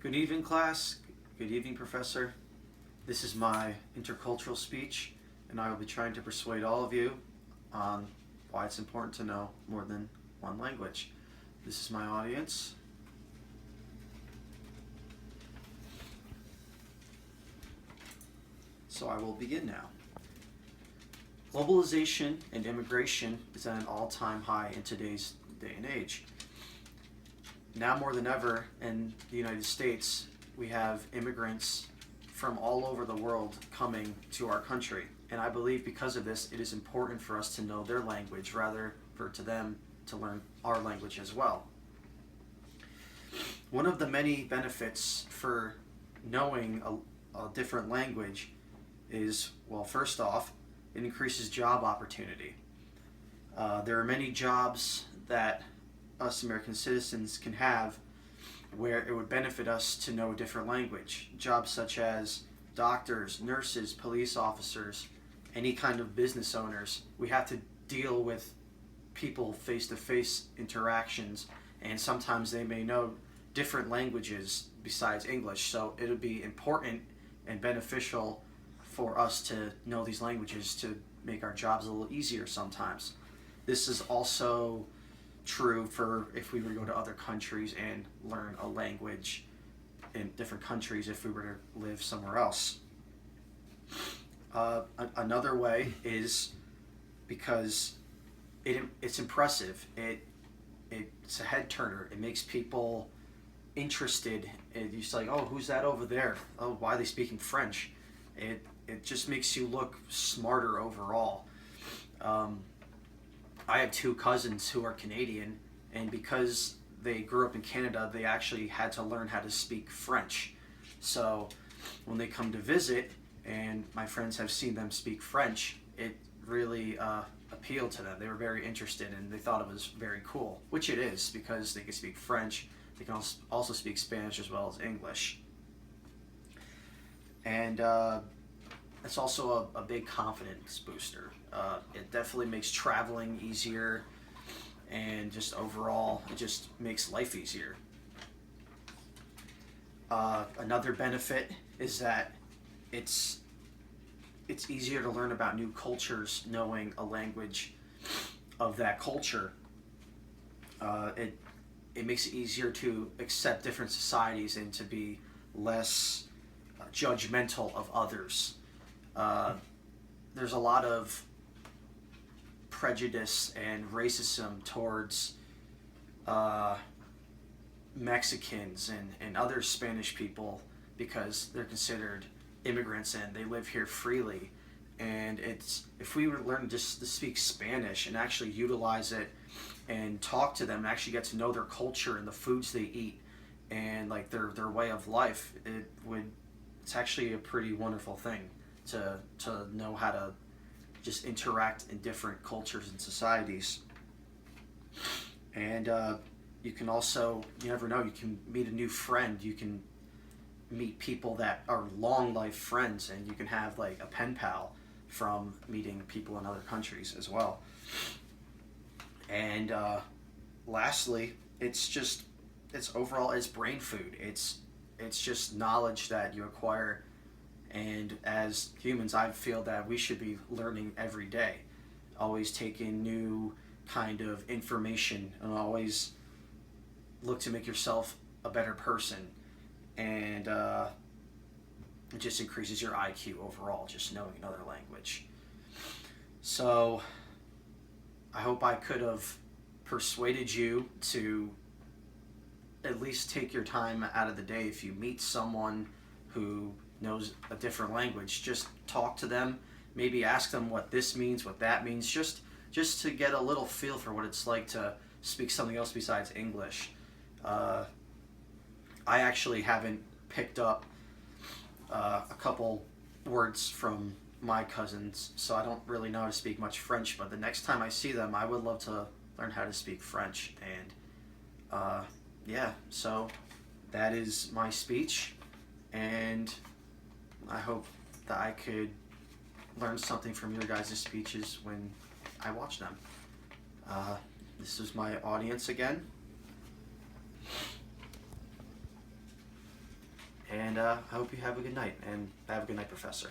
Good evening, class. Good evening, professor. This is my intercultural speech, and I will be trying to persuade all of you on why it's important to know more than one language. This is my audience. So I will begin now. Globalization and immigration is at an all-time high in today's day and age. Now more than ever in the United States, we have immigrants from all over the world coming to our country. And I believe because of this, it is important for us to know their language rather for to them to learn our language as well. One of the many benefits for knowing a different language is, well, first off, it increases job opportunity. There are many jobs that us American citizens can have where it would benefit us to know a different language. Jobs such as doctors, nurses, police officers, any kind of business owners. We have to deal with people face-to-face interactions, and sometimes they may know different languages besides English. So it would be important and beneficial for us to know these languages to make our jobs a little easier sometimes. This is also true for if we were to go to other countries and learn a language in different countries if we were to live somewhere else. Another way is because it's impressive. It's a head turner. It makes people interested. You're just like, oh, who's that over there? Oh, why are they speaking French? It just makes you look smarter overall. I have two cousins who are Canadian, and because they grew up in Canada, they actually had to learn how to speak French. So when they come to visit, and my friends have seen them speak French, it really appealed to them. They were very interested, and they thought it was very cool, which it is, because they can speak French. They can also speak Spanish as well as English. And it's also a big confidence booster. It definitely makes traveling easier, and just overall, it just makes life easier. Another benefit is that it's easier to learn about new cultures knowing a language of that culture. It makes it easier to accept different societies and to be less judgmental of others. There's a lot of prejudice and racism towards Mexicans and other Spanish people because they're considered immigrants and they live here freely. And if we were to learn just to speak Spanish and actually utilize it and talk to them and actually get to know their culture and the foods they eat and like their way of life, it's actually a pretty wonderful thing to know how to just interact in different cultures and societies. And you can also, you never know, you can meet a new friend. You can meet people that are long life friends, and you can have like a pen pal from meeting people in other countries as well. And lastly, it's overall, it's brain food. It's just knowledge that you acquire, and as humans, I feel that we should be learning every day, always taking new kind of information, and always look to make yourself a better person. And it just increases your IQ overall, just knowing another language. So I hope I could have persuaded you to at least take your time out of the day. If you meet someone who knows a different language, just talk to them, maybe ask them what this means, what that means, just to get a little feel for what it's like to speak something else besides English. I actually haven't picked up a couple words from my cousins, so I don't really know how to speak much French, but the next time I see them, I would love to learn how to speak French. And yeah, so that is my speech, and I hope that I could learn something from your guys' speeches when I watch them. This is my audience again. And I hope you have a good night. And have a good night, Professor.